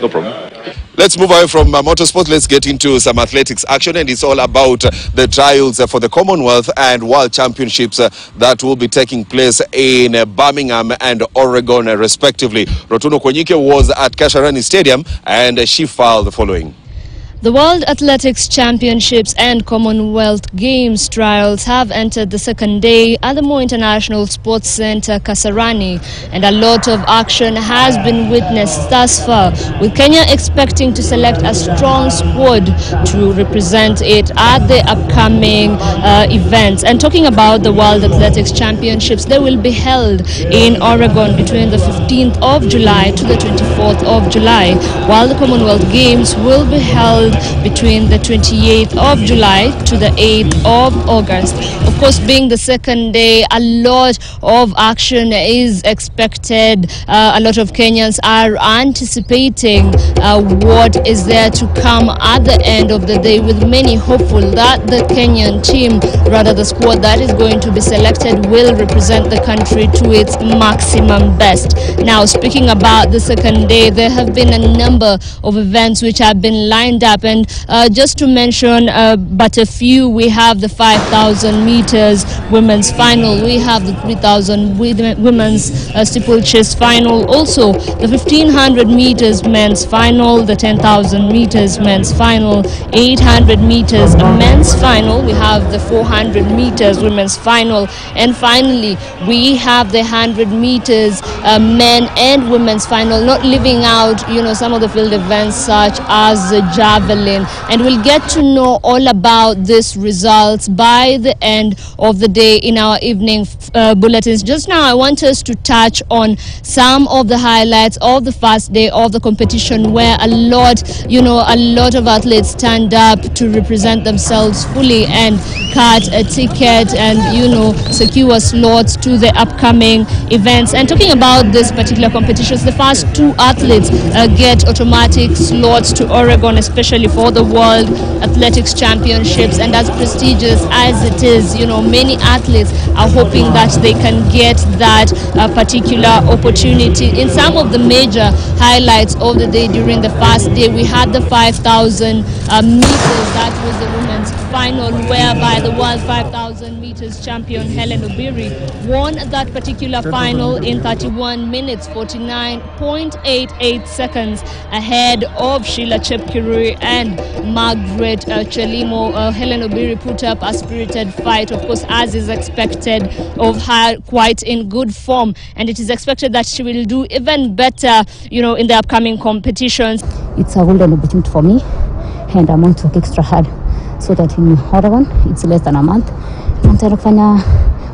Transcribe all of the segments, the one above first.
No problem. Let's move away from motorsport. Let's get into some athletics action, and it's all about the trials for the Commonwealth and World Championships that will be taking place in Birmingham and Oregon, respectively. Rotuno Kwenyike was at Kasarani Stadium, and she filed the following. The World Athletics Championships and Commonwealth Games trials have entered the second day at the Mo International Sports Centre, Kasarani, and a lot of action has been witnessed thus far, with Kenya expecting to select a strong squad to represent it at the upcoming events. And talking about the World Athletics Championships, they will be held in Oregon between the 15th of July to the 24th of July, while the Commonwealth Games will be held between the 28th of July to the 8th of August. Of course, being the second day, a lot of action is expected. A lot of Kenyans are anticipating what is there to come at the end of the day, with many hopeful that the Kenyan team, rather the squad that is going to be selected, will represent the country to its maximum best. Now, speaking about the second day, there have been a number of events which have been lined up, and just to mention but a few, we have the 5,000 meters women's final, we have the 3,000 women's steeplechase final, also the 1,500 meters men's final, the 10,000 meters men's final, 800 meters men's final, we have the 400 meters women's final, and finally we have the 100 meters men and women's final, not leaving out, some of the field events such as the javelin. And we'll get to know all about these results by the end of the day in our evening bulletins. Just now, I want us to touch on some of the highlights of the first day of the competition, where a lot of athletes stand up to represent themselves fully and cut a ticket and, secure slots to the upcoming events. And talking about this particular competitions, the first two athletes get automatic slots to Oregon, especially for the World Athletics Championships. And as prestigious as it is, many athletes are hoping that they can get that particular opportunity. In some of the major highlights of the day during the first day, we had the 5,000 meters. That was the women's final, whereby the world 5,000 meters champion Hellen Obiri won that particular final in 31 minutes 49.88 seconds ahead of Sheila Chepkirui and Margaret Chelimo. Hellen Obiri put up a spirited fight, of course, as is expected of her, quite in good form, and it is expected that she will do even better, in the upcoming competitions. It's a golden opportunity for me, and I'm going to work extra hard so that in Oregon, it's less than a month, I'm trying to find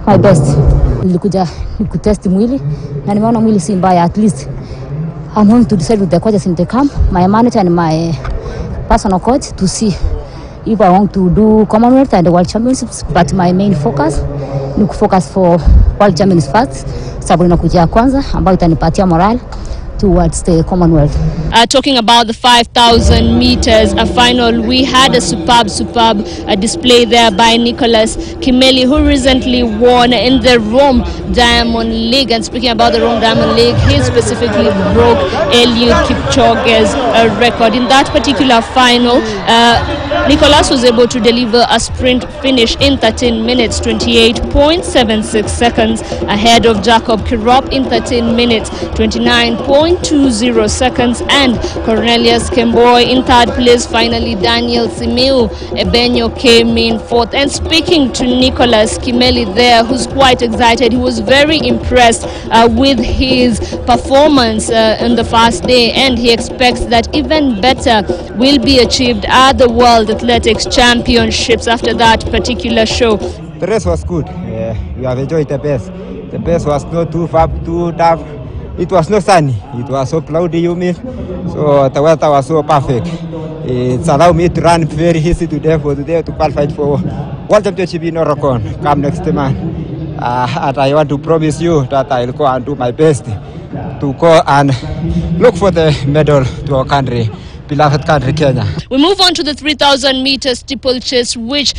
my best. Nilikuja nikutest mwili na nimeona mwili si mbaya. At least I'm going to decide with the coaches in the camp, my manager and my personal coach, to see if I want to do Commonwealth and the World Championships. But my main focus ni kufocus for World Championships first, sababu inakuja kwanza ambayo itanipatia morale towards the Commonwealth. Talking about the 5,000 meters final, we had a superb display there by Nicholas Kimeli, who recently won in the Rome Diamond League. And speaking about the Rome Diamond League, he specifically broke Eliud Kipchoge's record. In that particular final, Nicholas was able to deliver a sprint finish in 13 minutes 28.76 seconds ahead of Jacob Kirop in 13 minutes 29.20 seconds, and Cornelius Kemboy in third place. Finally, Daniel Simiu Ebenyo came in fourth. And speaking to Nicholas Kimeli there, who's quite excited, he was very impressed with his performance in the first day, and he expects that even better will be achieved at the World Athletics Championships after that particular show. The race was good. We have enjoyed the best. The best was not too tough. It was not sunny. It was so cloudy, so the weather was so perfect. It's allowed me to run very easy today to qualify for World Championship in Oregon come next month. And I want to promise you that I'll go and do my best to go and look for the medal to our country, beloved country, Kenya. We move on to the 3,000 meter steeplechase, which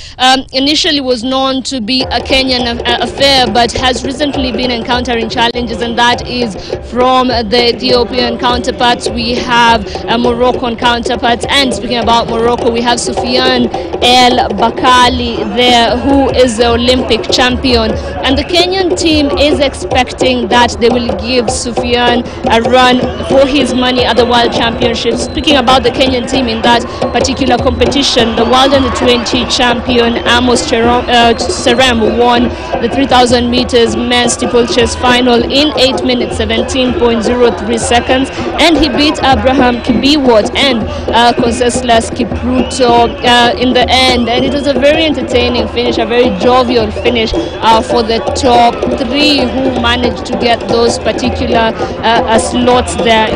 initially was known to be a Kenyan affair, but has recently been encountering challenges, and that is from the Ethiopian counterparts. We have Moroccan counterparts, and speaking about Morocco, we have Soufiane El Bakali there, who is the Olympic champion, and the Kenyan team is expecting that they will give Soufiane a run for his money at the World Championships. Speaking about the Kenyan team in that particular competition, the World Under-20 champion Amos Serem won the 3,000 meters men's steeplechase final in 8 minutes 17.03 seconds, and he beat Abraham Kibiwot and Conseslus Kipruto in the end, and it was a very entertaining finish, a very jovial finish for the top three who managed to get those particular slots there.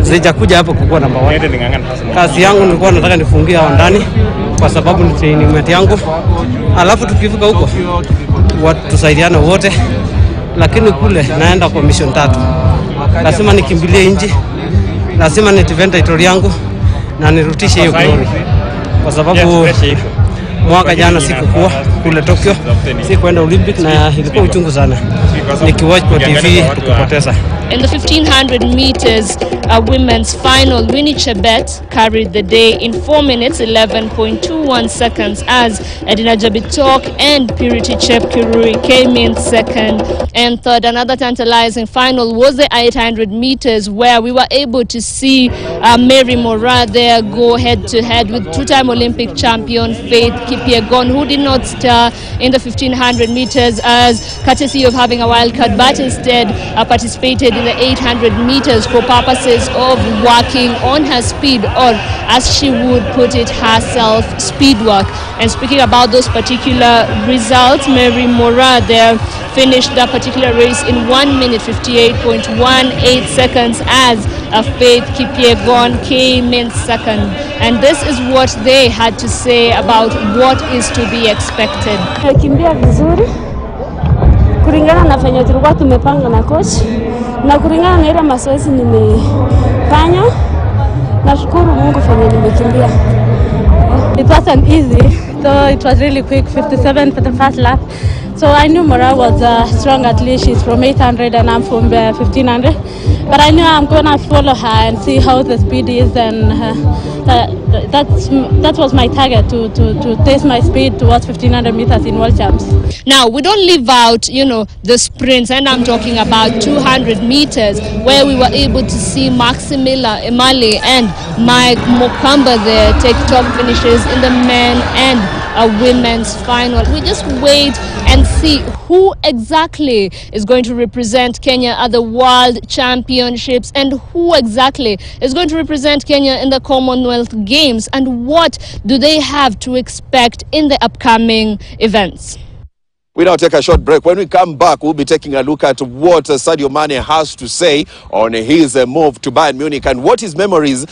Sijakuja hapo kukuwa namba 1. Kazi yangu nilikuwa nataka nifungie hao ndani kwa sababu ni training yangu. Alafu tukifika huko tusaidiane wote, lakini kule naenda kwa mission 3. Lazima nikimbilie nje, lazima nitiventa title yangu na nirutishe hiyo glory. Kwa sababu mwaka jana sikuwa kule Tokyo, sikuenda Olympic na ilikuwa uchungu sana. Nikiwatch kwa TV tukapoteza. In the 1500 meters women's final, Winnie Chebet carried the day in 4 minutes 11.21 seconds as Edina Jabitok and Purity Chepkirui came in second and third. Another tantalizing final was the 800 meters where we were able to see Mary Mora there go head-to-head with two-time Olympic champion Faith Kipyegon, who did not star in the 1500 meters as courtesy of having a wild card, but instead participated in the 800 meters for purposes of working on her speed, or as she would put it, herself speed work. And speaking about those particular results, Mary Mora there finished that particular race in 1 minute 58.18 seconds as Faith Kipyegon came in second. And this is what they had to say about what is to be expected. Kimbia vizuri kulingana na venye tulikuwa tumepanga na coach, na kulingana na ile mazoezi nimefanya, nashukuru Mungu venye nimekimbia. It wasn't easy, so it was really quick, 57 for the first lap. So I knew Mora was a strong athlete. She's from 800 and I'm from 1500. But I knew I'm going to follow her and see how the speed is, and that was my target, to test my speed towards 1500 meters in World Champs. Now, we don't leave out, the sprints, and I'm talking about 200 meters where we were able to see Maximila Emali and Mike Mokamba there take top finishes in the men and a women's final. We just wait and see who exactly is going to represent Kenya at the World Championships and who exactly is going to represent Kenya in the Commonwealth Games, and what do they have to expect in the upcoming events. We now take a short break. When we come back, we'll be taking a look at what Sadio Mane has to say on his move to Bayern Munich and what his memories